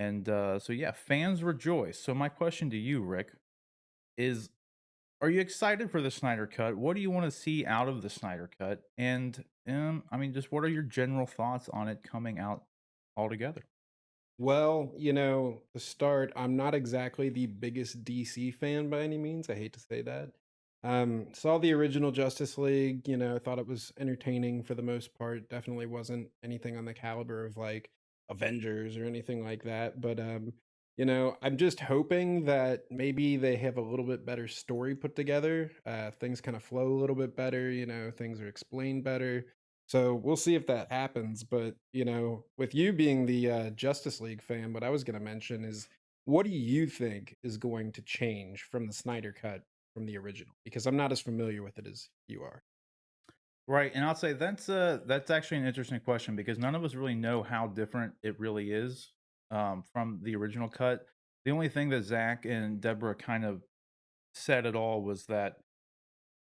And so yeah, fans rejoice. So my question to you, Rick, is are you excited for the Snyder Cut? What do you want to see out of the Snyder Cut? And I mean, just what are your general thoughts on it coming out altogether? Well, to start, I'm not exactly the biggest DC fan by any means. I hate to say that. Saw the original Justice League, thought it was entertaining for the most part. Definitely wasn't anything on the caliber of like Avengers or anything like that. But I'm just hoping that maybe they have a little bit better story put together. Things kind of flow a little bit better, things are explained better. So we'll see if that happens. But, with you being the Justice League fan, what I was going to mention is what do you think is going to change from the Snyder cut from the original? Because I'm not as familiar with it as you are. Right, and I'll say that's actually an interesting question because none of us really know how different it really is from the original cut. The only thing that Zach and Deborah kind of said at all was that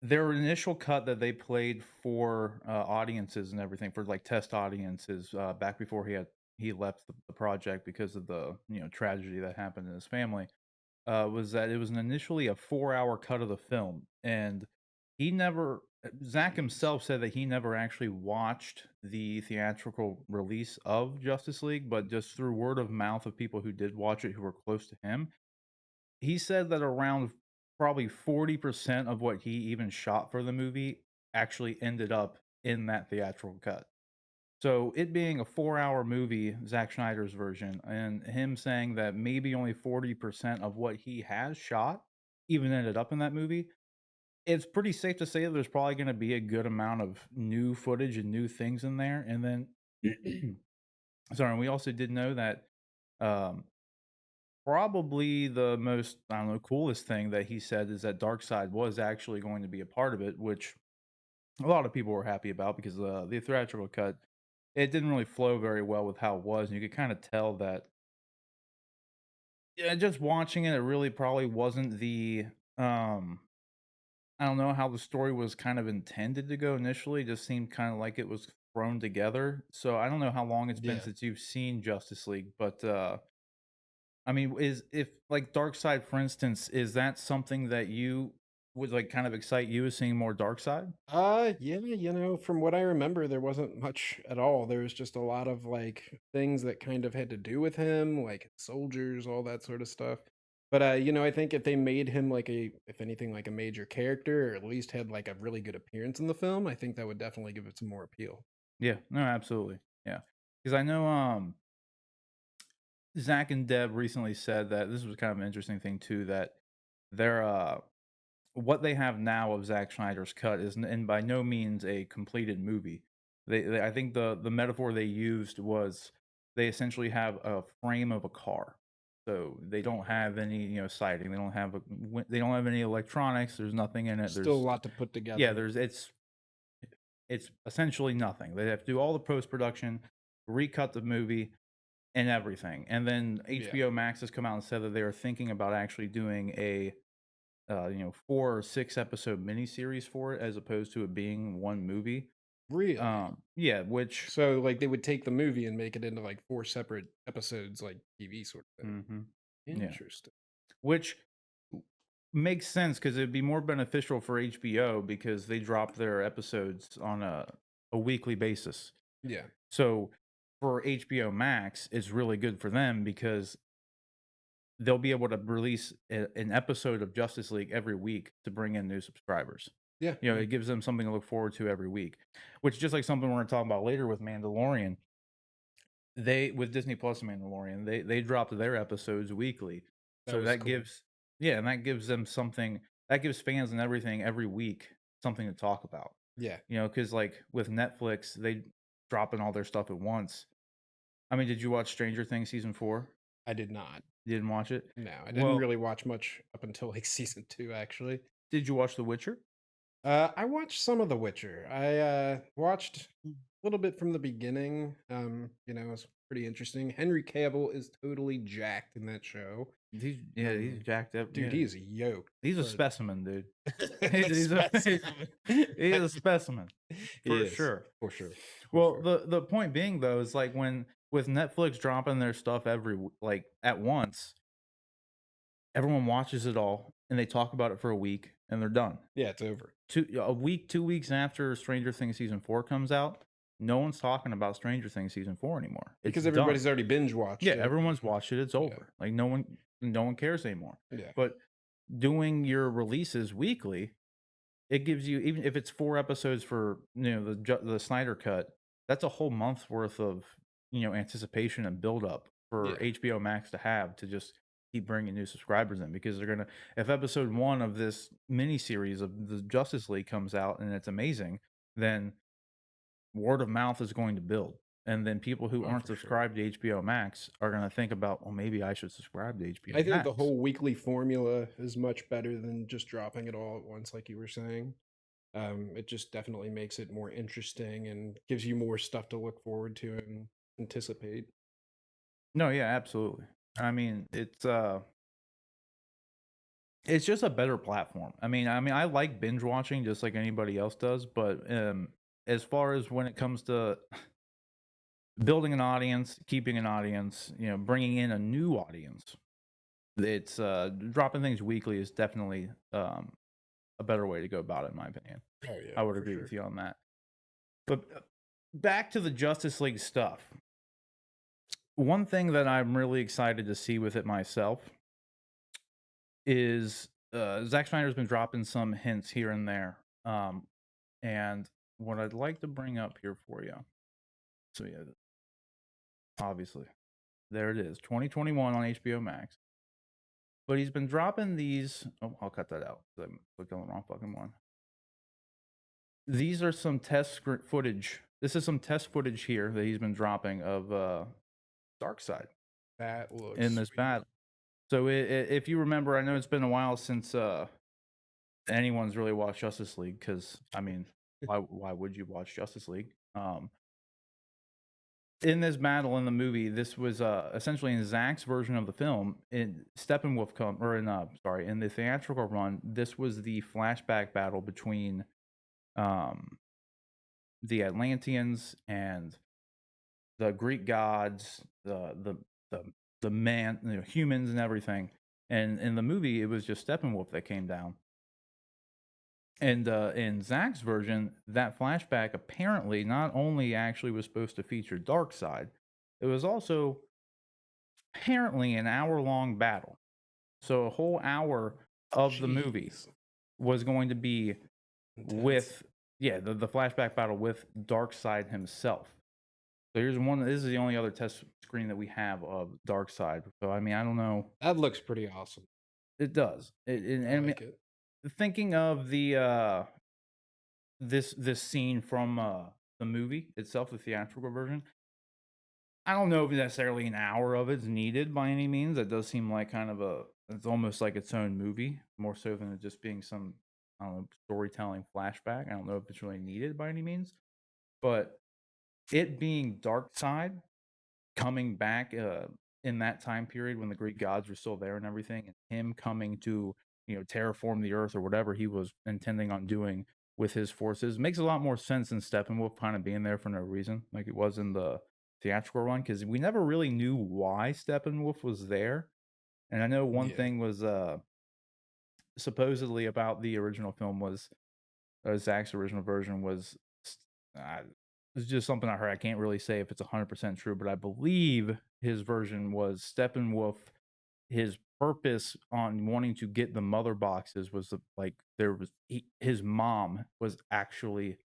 their initial cut that they played for, audiences and everything, for, like, test audiences, back before he left the project because of the, tragedy that happened in his family, was that it was an initially a 4-hour cut of the film, and he never Zach Jeez. himself said that he never actually watched the theatrical release of Justice League, but just through word of mouth of people who did watch it who were close to him, he said that around probably 40% of what he even shot for the movie actually ended up in that theatrical cut. So it being a 4-hour movie, Zack Snyder's version, and him saying that maybe only 40% of what he has shot even ended up in that movie, it's pretty safe to say that there's probably gonna be a good amount of new footage and new things in there, and then sorry, and we also did know that, um probably the most, I don't know, coolest thing that he said is that Darkseid was actually going to be a part of it, which a lot of people were happy about because, the theatrical cut, it didn't really flow very well with how it was, and you could kinda tell that yeah, just watching it, it really probably wasn't um I don't know how the story was kind of intended to go initially, it just seemed kinda like it was thrown together, so I don't know how long it's been Yeah. since you've seen Justice League, but, I mean, is if like Dark Side, for instance, is that something that you would like kind of excite you as seeing more Dark Side? Yeah, from what I remember, there wasn't much at all. There was just a lot of like things that kind of had to do with him, like soldiers, all that sort of stuff. But I think if they made him like if anything, like a major character, or at least had like a really good appearance in the film, I think that would definitely give it some more appeal. Yeah, no, absolutely. Yeah. Because I know Zach and Deb recently said that this was kind of an interesting thing too, that they're what they have now of Zack Snyder's cut is and by no means a completed movie. They I think the metaphor they used was they essentially have a frame of a car. So they don't have any, siding. They don't have they don't have any electronics. There's nothing in it. Still a There's lot to put yeah, together. there's it's essentially nothing. They have to do all the post production, recut the movie, and everything. And then Yeah. HBO Max has come out and said that they are thinking about actually doing a 4 or 6 episode miniseries for it as opposed to it being one movie. Really? Yeah, which So like they would take the movie and make it into like four separate episodes, like TV sort of thing. mhm, yeah, Interesting. which makes sense because 'cause it'd be more beneficial for HBO because they drop their episodes on a weekly basis. Yeah. So, for HBO Max, it's really good for them because they'll be able to release an episode of Justice League every week to bring in new subscribers. Yeah. It gives them something to look forward to every week, which just like something we're gonna talk about later with Mandalorian, they with Disney Plus and Mandalorian, they dropped their episodes weekly. That So was that cool. gives yeah, and that gives them something that gives fans and everything every week something to talk about. Yeah. Because like with Netflix, they dropping all their stuff at once. I mean, did you watch Stranger Things season 4? I did not. You didn't watch it? No, I didn't Well, really watch much up until, like, season 2, actually. did you watch The Witcher? I watched some of The Witcher. I, watched a little bit from the beginning, it was pretty interesting. Henry Cavill is totally jacked in that show. He's jacked up, Dude, yeah. he is yoked, He's a but specimen, dude. a He's a specimen. he's a specimen, He for is, sure. for sure, for Well, sure. the point being, though, is, like, when with Netflix dropping their stuff like at once, everyone watches it all and they talk about it for a week and they're done. Yeah, it's over. A week, 2 weeks after Stranger Things season 4 comes out, no one's talking about Stranger Things season 4 anymore. It's Because done. everybody's already binge watched Yeah, it. everyone's watched it. It's Yeah. over. Like no one cares anymore. Yeah. But doing your releases weekly, it gives you, even if it's 4 episodes for, the Snyder cut, that's a whole month's worth of, anticipation and buildup for Yeah. HBO Max to have to just keep bringing new subscribers in because they're gonna if episode 1 of this mini series of the Justice League comes out and it's amazing, then word of mouth is going to build, and then people who Oh, aren't for sure. subscribed to HBO Max are gonna think about, "Well, maybe I should subscribe to HBO I think the Max." whole weekly formula is much better than just dropping it all at once, like you were saying. It just definitely makes it more interesting and gives you more stuff to look forward to and anticipate. No, yeah, absolutely. I mean, it's just a better platform. I mean, I like binge watching just like anybody else does, but, as far as when it comes to building an audience, keeping an audience, bringing in a new audience, it's, dropping things weekly is definitely, a better way to go about it, in my opinion. Oh yeah, I would for agree sure. with you on that. But, back to the Justice League stuff. One thing that I'm really excited to see with it myself is, Zack Snyder's been dropping some hints here and there, and what I'd like to bring up here for you, so yeah, obviously, there it is, 2021 on HBO Max, but he's been dropping these. Oh, I'll cut that out 'cause I'm clicking on the wrong fucking one. These are some footage. This is some test footage here that he's been dropping of, Darkseid That looks in this sweet. battle. So if you remember, I know it's been a while since, anyone's really watched Justice League because I mean, why would you watch Justice League? In this battle in the movie, this was essentially in Zach's version of the film. In Steppenwolf come or in sorry, in the theatrical run, this was the flashback battle between um the Atlanteans and the Greek gods, the man, humans and everything. And in the movie, it was just Steppenwolf that came down. And, in Zach's version, that flashback apparently not only actually was supposed to feature Darkseid, it was also apparently an hour-long battle. So a whole hour of the movie Jeez, was going to be intense. with the flashback battle with Darkseid himself. So here's one this is the only other test screen that we have of Darkseid. So, I mean, I don't know. That looks pretty awesome. It does. I I mean, like it. thinking of this scene from, the movie itself, the theatrical version, I don't know if necessarily an hour of it's needed by any means. It does seem like kind of it's almost like its own movie, more so than it just being some, I don't know, storytelling flashback. I don't know if it's really needed by any means, but it being Dark Side coming back, in that time period when the Greek gods were still there and everything, and him coming to, terraform the earth or whatever he was intending on doing with his forces makes a lot more sense than Steppenwolf kind of being there for no reason, like it was in the theatrical run, because we never really knew why Steppenwolf was there. And I know one Yeah, thing was supposedly about the original film was Zach's original version was uh, it's just something I heard. I can't really say if it's 100% true, but I believe his version was Steppenwolf. His purpose on wanting to get the mother boxes was like there was his mom was actually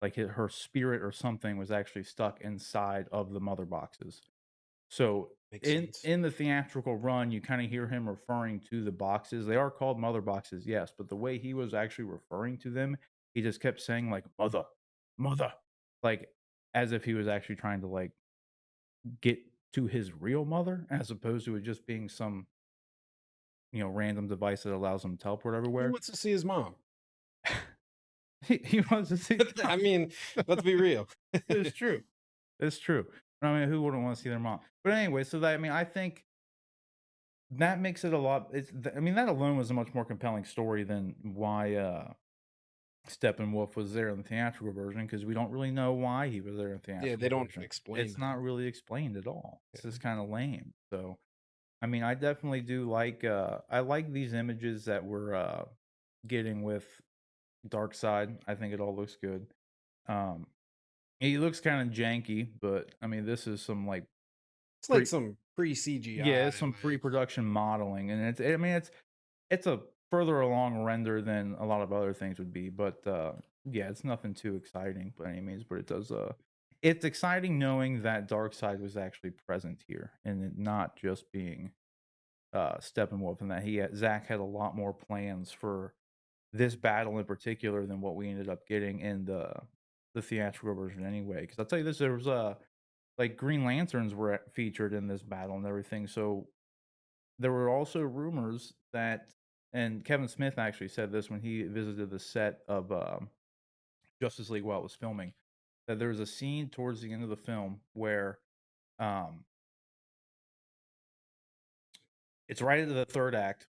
like her spirit or something was actually stuck inside of the mother boxes. So makes in sense. in the theatrical run, you kind of hear him referring to the boxes. They are called mother boxes, yes, but the way he was actually referring to them, he just kept saying like mother, mother, like as if he was actually trying to like get to his real mother, as opposed to it just being some random device that allows him to teleport Who everywhere. wants to see his mom? He wants to see. I mean, let's be real. It's true. It's true. I mean, who wouldn't want to see their mom? But anyway, so that I mean, I think that makes it a lot I mean, that alone was a much more compelling story than why, Steppenwolf was there in the theatrical version because we don't really know why he was there in the Yeah, they theatrical don't version. explain It's that. not really explained at all. It's Yeah. just kinda lame. So, I mean, I definitely do like, I like these images that we're, getting with Darkseid. I think it all looks good. Um, he looks kinda janky, but, I mean, this is some, like, It's like pre some pre-CGI, yeah, it's some like pre-production modeling, and I mean, it's a further along render than a lot of other things would be, but, yeah, it's nothing too exciting by any means, but it does, it's exciting knowing that Darkseid was actually present here and it not just being, Steppenwolf, and that Zack had a lot more plans for this battle in particular than what we ended up getting in the theatrical version anyway. Because 'cause I'll tell you this, there was, like, Green Lanterns were featured in this battle and everything, so there were also rumors that, and Kevin Smith actually said this when he visited the set of, Justice League while it was filming, that there was a scene towards the end of the film where, um, it's right into the 3rd act,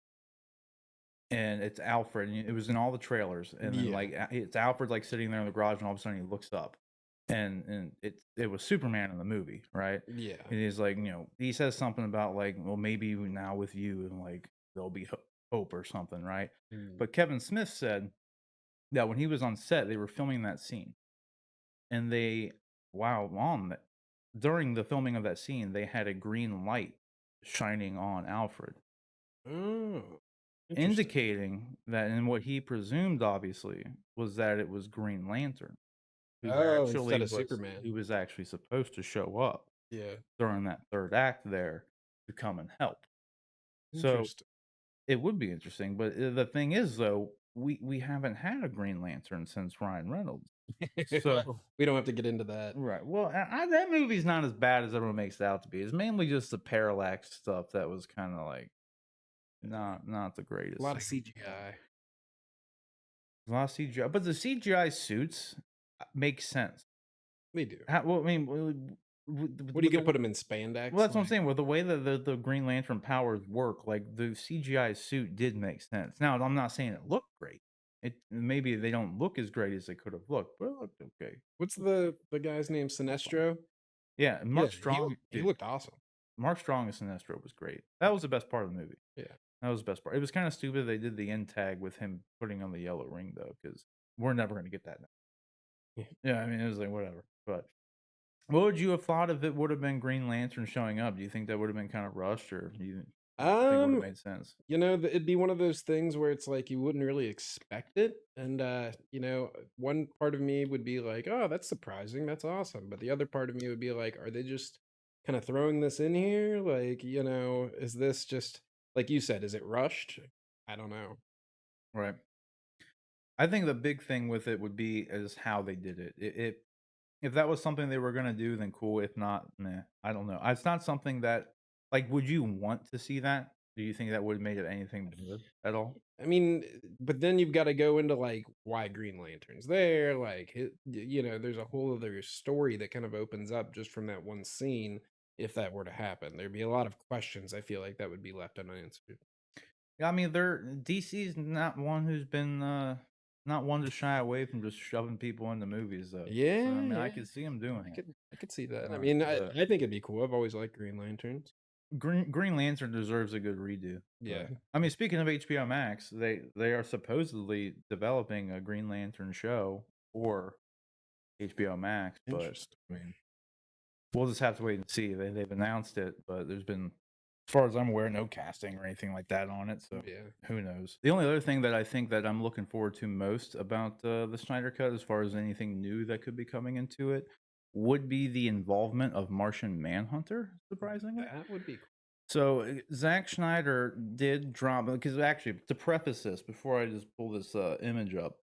and it's Alfred, and it was in all the trailers, and then, yeah, like, it's Alfred, like, sitting there in the garage, and all of a sudden he looks up, and it was Superman in the movie, right? yeah. And he's like, he says something about, like, "Well, maybe now with you, and, like, there'll be hope or something," right? Mm. But Kevin Smith said that when he was on set, they were filming that scene, and while on the during the filming of that scene, they had a green light shining on Alfred, Oh, interesting. indicating that, and what he presumed, obviously, was that it was Green Lantern Oh, instead of Superman. who was actually supposed to show up Yeah, during that 3rd act there to come and help. So, interesting. it would be interesting, but, the thing is, though, we haven't had a Green Lantern since Ryan Reynolds. So Well, we don't have to get into that. right, well, that movie's not as bad as everyone makes it out to be. It's mainly just the parallax stuff that was kinda, like, not the A greatest lot of thing. CGI. A lot of CGI, but the CGI suits, make sense. They do. Well, I mean, What are you with gonna put the them in well, spandex? that's what I'm Like, saying, with the way that the Green Lantern powers work, like, the CGI suit did make sense. Now, I'm not saying it looked great. Maybe they don't look as great as they could have looked, but it looked okay. what's the guy's name? It's fine. Sinestro? Yeah, Yeah, Mark Strong, he dude, looked awesome. Mark Strong as Sinestro was great. That was the best part of the movie. Yeah. That was the best part. It was kinda stupid they did the end tag with him putting on the yellow ring, though, because 'cause we're never gonna get that now. Yeah. Yeah, I mean, it was like, whatever, but what would you have thought if it would've been Green Lantern showing up? Do you think that would've been kinda rushed, or do you think it would've Um, made sense? it'd be one of those things where it's like you wouldn't really expect it, and, one part of me would be like, "Oh, that's surprising, that's awesome," but the other part of me would be like, "Are they just kinda throwing this in here? Like, is this just" like you said, is it rushed? I don't know. Right. I think the big thing with it would be is how they did it. If that was something they were gonna do, then cool. If not, meh, I don't know. It's not something that, like, would you want to see that? Do you think that would've made it anything better at all? I mean, but then you've gotta go into, like, why Green Lantern's there, like, there's a whole other story that kind of opens up just from that one scene if that were to happen. There'd be a lot of questions I feel like that would be left unanswered. Yeah, I mean, DC's not one who's been, not one to shy away from just shoving people into movies, though. So, I Yeah, mean, I yeah, could see them doing I it. could I could see that. I Alright, mean, I but I think it'd be cool. I've always liked Green Lanterns. Green Lantern deserves a good redo, Yeah, but, I mean, speaking of HBO Max, they are supposedly developing a Green Lantern show for HBO Max, but, interesting. I mean, we'll just have to wait and see. They've announced it, but there's been, as far as I'm aware, no casting or anything like that on it, so Yeah. who knows? The only other thing that I think that I'm looking forward to most about, the Snyder Cut, as far as anything new that could be coming into it, would be the involvement of Martian Manhunter, surprisingly. That would be cool. So, Zack Schneider did drop, because actually, to preface this, before I just pull this, image up,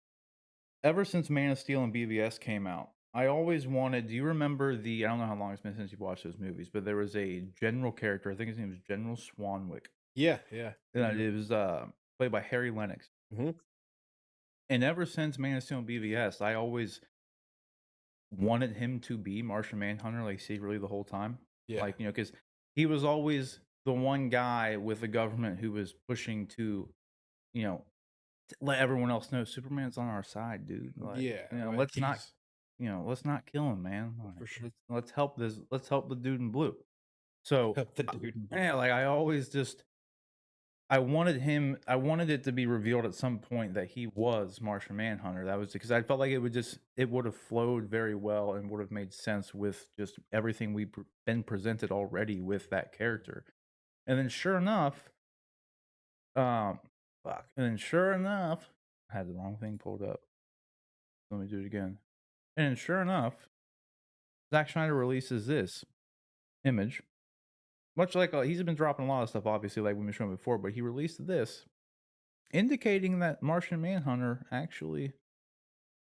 ever since Man of Steel and BVS came out, I always wanted, do you remember I don't know how long it's been since you've watched those movies, but there was a general character, I think his name was General Swanwick, Yeah, yeah. and it was, played by Harry Lennox, Mhm. and ever since Man of Steel and BVS, I always wanted him to be Martian Manhunter, like, secretly the whole time, Yeah. like, because he was always the one guy with the government who was pushing to, you know, let everyone else know Superman's on our side, dude. Like, Yeah, like let's not, he's let's not kill him, man. Like, for sure. let's help the dude in blue. So, Help the dude in blue. yeah, like I always just I wanted it to be revealed at some point that he was Martian Manhunter. That was because I felt like it would have flowed very well and would have made sense with just everything we've been presented already with that character. And then sure enough, um, and then sure enough, I had the wrong thing pulled up. Let me do it again. And then sure enough, Zack Snyder releases this image, much like he's been dropping a lot of stuff, obviously, like we mentioned before, but he released this indicating that Martian Manhunter actually,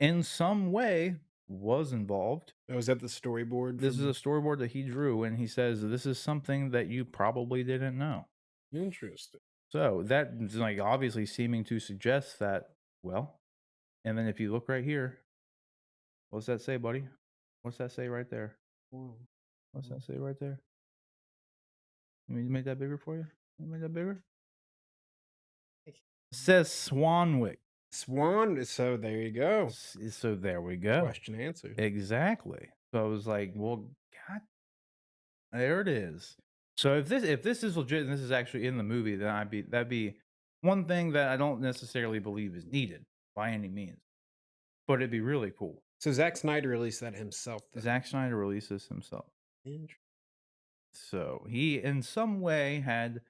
in some way, was involved. Oh, is that the storyboard This is a from storyboard that he drew, and he says, "This is something that you probably didn't know." interesting. So that is like obviously seeming to suggest that, well, and then if you look right here, what's that say, buddy? What's that say right there? Wow. What's that say right there? Let me make that bigger for you. Let me make that bigger. It says Swanwick. Swan, so there you go. So there we go. Question answered. Exactly. So I was like, well, God, there it is. So if this is legit and this is actually in the movie, then that'd be one thing that I don't necessarily believe is needed by any means, but it'd be really cool. So Zack Snyder released that himself then. Zack Snyder releases himself, Interesting. so he in some way had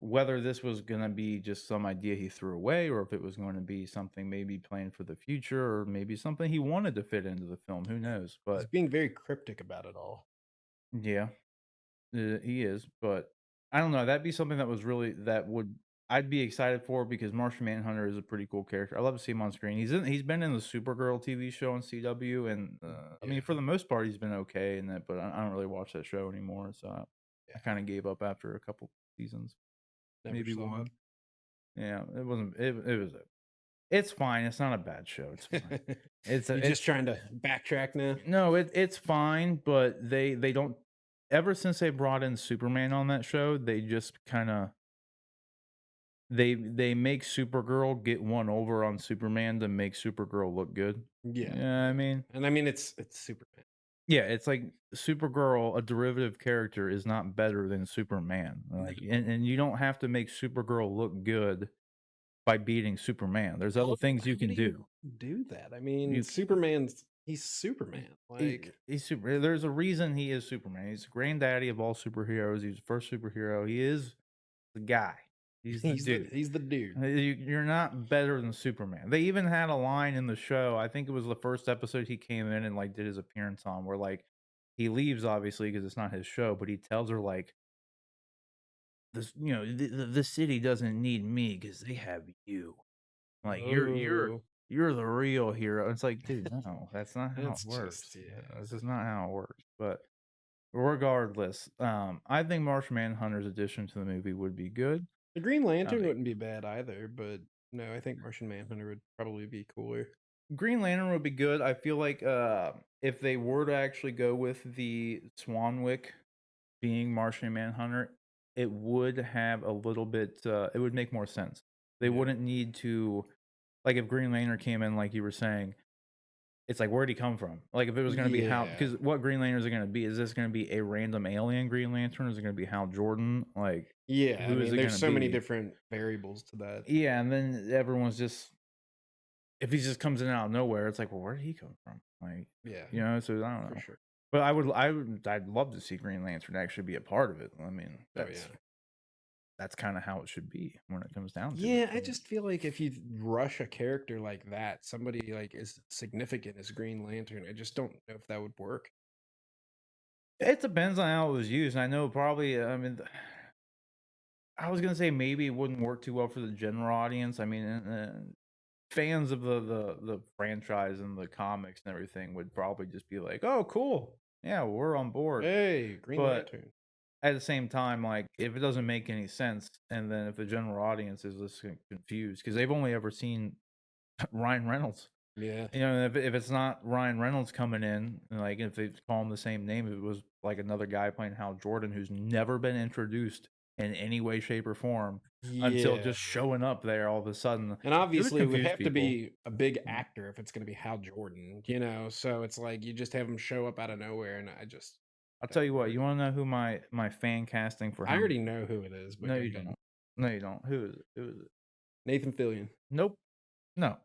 whether this was gonna be just some idea he threw away, or if it was going to be something maybe planned for the future, or maybe something he wanted to fit into the film. Who knows? He's But being very cryptic about it all. yeah, he is, but I don't know. That'd be something that was really that would I'd be excited for because Martian Manhunter is a pretty cool character. I love to see him on screen. He's been in the Supergirl TV show on CW, and I mean Yeah, for the most part he's been okay in that. But I don't really watch that show anymore, so I yeah. kind of gave up after a couple seasons, Never maybe saw one. Yeah, it wasn't. It was. It's fine. It's not a bad show. It's fine. it. It's You a, just it's trying to backtrack now? no, it's fine, but they don't ever since they brought in Superman on that show, they just kinda they make Supergirl get one over on Superman to make Supergirl look good. Yeah, Yeah, I yeah. mean? And I mean it's Superman. Yeah, it's like Supergirl, a derivative character, is not better than Superman. No. Like, and you don't have to make Supergirl look good by beating Superman. There's other things you How can do you do. do that? I mean, You he's Superman. Like he's super. There's a reason he is Superman. He's the granddaddy of all superheroes. He's the first superhero. He is the guy. He's the dude. he's the dude. You're not better than Superman. They even had a line in the show. I think it was the first episode he came in and like did his appearance on, where like he leaves obviously because it's not his show, but he tells her like this, the city doesn't need me because they have you. Like Oh, you're the real hero. It's like, dude, no, that's not how that's it just works. yeah. This is not how it works. But regardless, I think Martian Manhunter's addition to the movie would be good. The Green Uh, Lantern wouldn't be bad either, but no, I think Martian Manhunter would probably be cooler. Green Lantern would be good. I feel like if they were to actually go with the Swanwick being Martian Manhunter, it would have a little bit. It would make more sense. They Yeah. wouldn't need to like if Green Lantern came in, like you were saying. It's like, where'd he come from? Like, if it was gonna be Hal, Yeah. because what Green Lantern is it gonna be? Is this gonna be a random alien Green Lantern? Is it gonna be Hal Jordan? Like, Yeah, I who is mean, it there's gonna so many be? different variables to that. Yeah, and then everyone's just if he just comes in out of nowhere, it's like, well, where did he come from? Like, Yeah, so I don't for know. sure. But I'd love to see Green Lantern actually be a part of it. I mean, Oh, yeah. that's kind of how it should be when it comes down to it. Yeah, I just feel like if you rush a character like that, somebody like as significant as Green Lantern, I just don't know if that would work. It depends on how it was used. I know probably. I mean, I was gonna say maybe it wouldn't work too well for the general audience. I mean, fans of the franchise and the comics and everything would probably just be like, "Oh, cool, yeah, we're on board." Hey, Green But Lantern. at the same time, like if it doesn't make any sense, and then if the general audience is just confused because they've only ever seen Ryan Reynolds, Yeah. if it's not Ryan Reynolds coming in, like if they call him the same name, if it was like another guy playing Hal Jordan who's never been introduced in any way, shape, or form. until Yeah. just showing up there all of a sudden. And It would obviously, it would confuse have to people. be a big Mm. actor if it's gonna be Hal Jordan, so it's like you just have him show up out of nowhere, and I just I'll tell doesn't you what, work. you wanna know who my fan casting for I Hal. already know who it is, but No, go you ahead. don't. No, you don't. Who is it? Who is it? Nathan Fillion. Nope. No.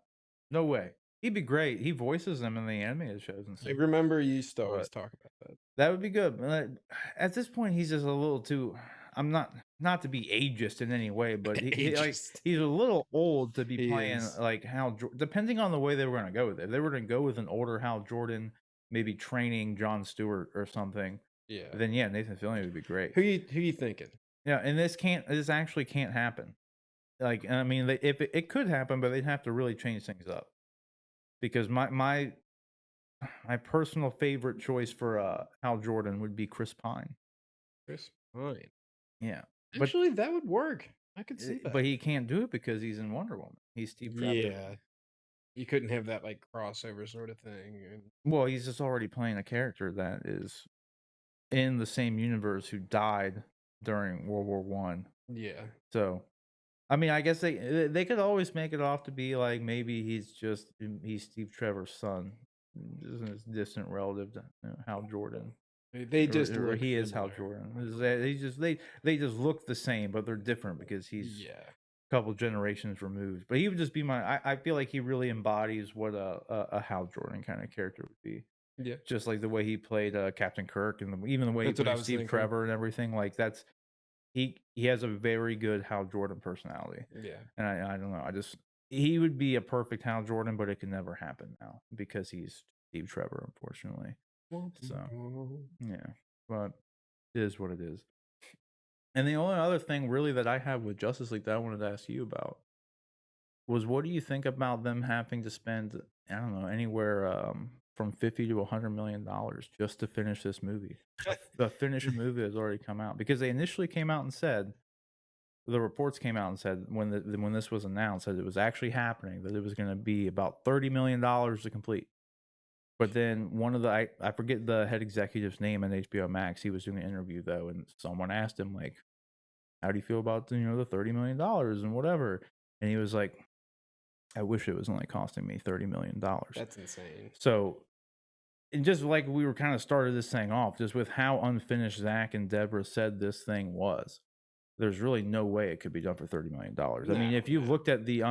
No way. He'd be great. He voices them in the animated shows and I stuff, remember you used to always but talk about that. that would be good, but at this point, he's just a little too. I'm not to be ageist in any way, but like, Ageist. he's a little old to be He playing, is. like, depending on the way they were gonna go with it. If they were gonna go with an older Hal Jordan, maybe training Jon Stewart or something, Yeah. then, yeah, Nathan Fillion would be great. Who you thinking? Yeah, and this actually can't happen. Like, I mean, they if it could happen, but they'd have to really change things up because my personal favorite choice for, Hal Jordan would be Chris Pine. Chris Pine. Yeah, but Actually, that would work. I could see that. but he can't do it because he's in Wonder Woman. He's Steve Trevor. Yeah. You couldn't have that, like, crossover sort of thing, and Well, he's just already playing a character that is in the same universe who died during World War One. yeah. So, I mean, I guess they could always make it off to be like maybe he's Steve Trevor's son, just a distant relative to, Hal Jordan. They just Or look he is Hal similar. Jordan. Is that they just look the same, but they're different because he's Yeah. a couple generations removed. But he would just be I feel like he really embodies what a Hal Jordan kind of character would be. Yeah. Just like the way he played Captain Kirk and even the way he That's what I played was Steve thinking. Trevor and everything. Like that's he has a very good Hal Jordan personality. Yeah. And I don't know. He would be a perfect Hal Jordan, but it can never happen now because he's Steve Trevor, unfortunately. So yeah. But it is what it is. And the only other thing really that I have with Justice League that I wanted to ask you about was what do you think about them having to spend, I don't know, anywhere from 50 to $100 million just to finish this movie? The finished movie has already come out because they initially came out and said the reports came out and said when this was announced that it was actually happening that it was going to be about $30 million to complete. But then one of I forget the head executive's name in HBO Max. He was doing an interview though, and someone asked him like, "How do you feel about the $30 million and whatever?" And he was like, "I wish it was only costing me $30 million." That's insane. So, and just like we were kind of started this thing off, just with how unfinished Zach and Deborah said this thing was, there's really no way it could be done for $30 million. I No, mean, if you no. looked at the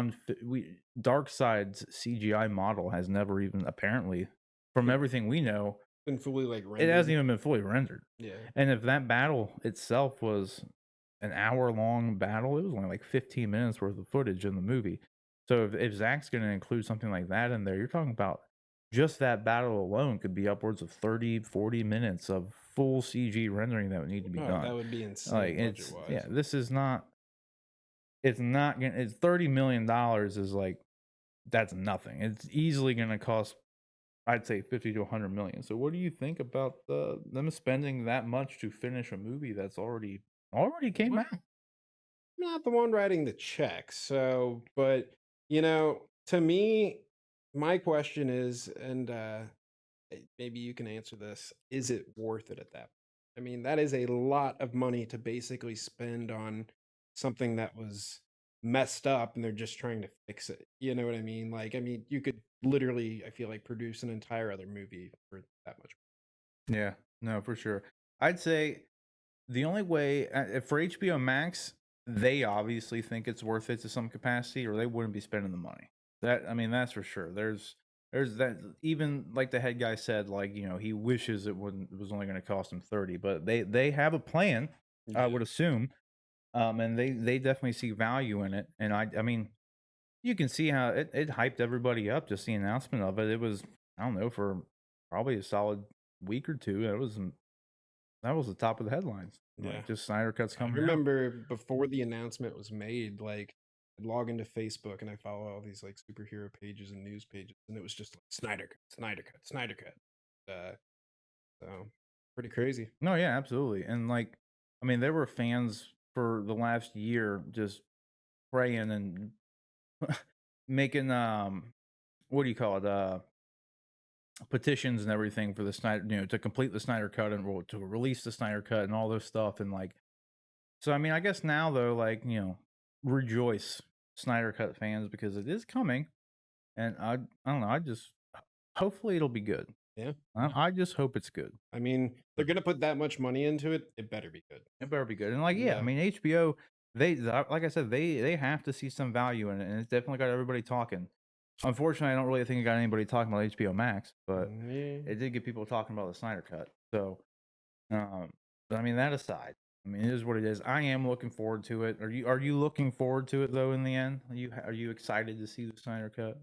Darkseid's CGI model has never even apparently, from everything we know, Been fully, like, it hasn't rendered. even been fully rendered. Yeah. And if that battle itself was an hour-long battle, it was only like 15 minutes worth of footage in the movie. So if Zach's gonna include something like that in there, you're talking about just that battle alone could be upwards of 30, 40 minutes of full CG rendering that would need to be Oh, that done. would be Like, insane yeah, budget-wise. this is not it's not gonna it's $30 million is like that's nothing. It's easily gonna cost, I'd say 50 to 100 million. So what do you think about them spending that much to finish a movie that's already came Well, out? I'm not the one writing the check, but, to me, my question is, and, maybe you can answer this, is it worth it at that? I mean, that is a lot of money to basically spend on something that was messed up, and they're just trying to fix it, you know what I mean? Like, I mean, you could literally, I feel like, produce an entire other movie for that much. Yeah, no, for sure. I'd say the only way for HBO Max, they obviously think it's worth it to some capacity, or they wouldn't be spending the money. That I mean, that's for sure. There's that even like the head guy said, like he wishes it was only going to cost him 30, but they have a plan. I Yeah. would assume, and they definitely see value in it. And I mean, you can see how it hyped everybody up. Just the announcement of it, it was I don't know for probably a solid week or two. That was the top of the headlines. Yeah. Like, just Snyder Cut's I coming out. remember before the announcement was made, like, I'd log into Facebook and I follow all these like superhero pages and news pages, and it was just like Snyder Cut, Snyder Cut, Snyder Cut. So pretty crazy. No, yeah, absolutely. And, like, I mean, there were fans for the last year just praying and making, what do you call it? Petitions and everything for the Snyder, to complete the Snyder Cut and to release the Snyder Cut and all this stuff. And, like, so, I mean, I guess now, though, like, rejoice, Snyder Cut fans, because it is coming, and I don't know. I just hopefully it'll be good. Yeah. I just hope it's good. I mean, they're gonna put that much money into it. It better be good. It better be good. And like, yeah, I Yeah. mean, HBO, like I said, they have to see some value in it, and it's definitely got everybody talking. Unfortunately, I don't really think it got anybody talking about HBO Max, but Yeah. it did get people talking about the Snyder Cut. So, but I mean, that aside, I mean, it is what it is. I am looking forward to it. Are you looking forward to it though? In the end, are you excited to see the Snyder Cut?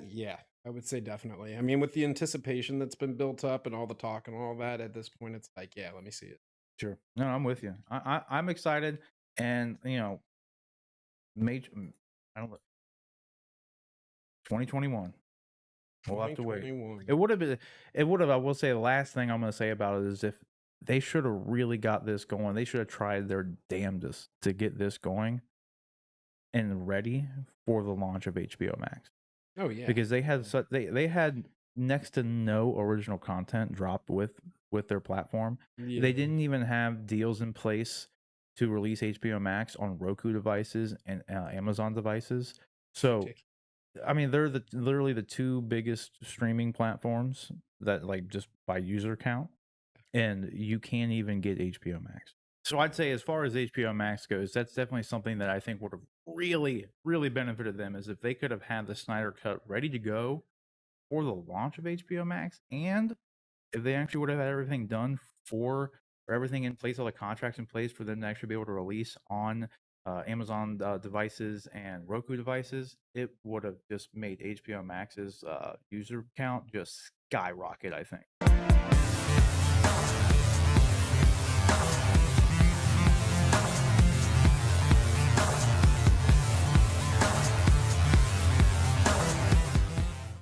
Yeah, I would say definitely. I mean, with the anticipation that's been built up and all the talk and all that, at this point, it's like, yeah, let me see it. Sure. No, I'm with you. I'm excited, and major. I don't know. 2021. We'll have to wait. 2021. It would have been. It would have. I will say the last thing I'm going to say about it is if they should have really got this going, they should have tried their damnedest to get this going and ready for the launch of HBO Max, Oh yeah. because they had such they had next to no original content dropped with their platform. They Yeah. didn't even have deals in place to release HBO Max on Roku devices and Amazon devices. So Ridiculous. I mean, they're literally the two biggest streaming platforms that, like, just by user count, and you can't even get HBO Max. So I'd say as far as HBO Max goes, that's definitely something that I think would have really, really benefited them, is if they could have had the Snyder Cut ready to go for the launch of HBO Max, and if they actually would have had everything done for or everything in place, all the contracts in place for them to actually be able to release on Amazon devices and Roku devices, it would have just made HBO Max's user count just skyrocket, I think.